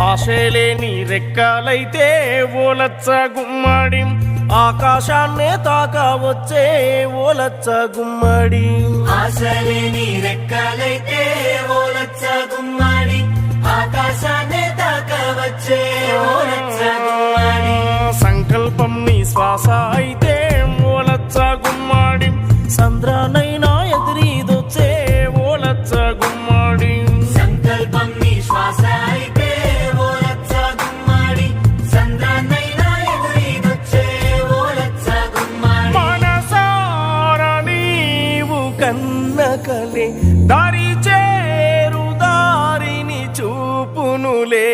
ఆశలేని రెక్కలైతే ఓలచ్చ గుమ్మడి ఆకాశాన్నే తాకవచ్చే ఓలచ్చ గుమ్మడి ఆశలేని రెక్కలైతే ఓలచ్చ గుమ్మడి ఆకాశాన్నే తాకవచ్చే ఓలచ్చ గుమ్మడి సంకల్పం నీ శ్వాస అయితే ఓలచ్చ గుమ్మడి సంద్రానైనా ఎదురీదొచ్చే ఓలచ్చ గుమ్మడి సంకల్పం నీ శ్వాస అయితే ఓలచ్చ గుమ్మడి సంద్రాన్నైనా ఎదురీదొచ్చే ఓలచ్చ గుమ్మడి మనసార నీవు కన్నకలే దారి చేరు దారిని చూపునులే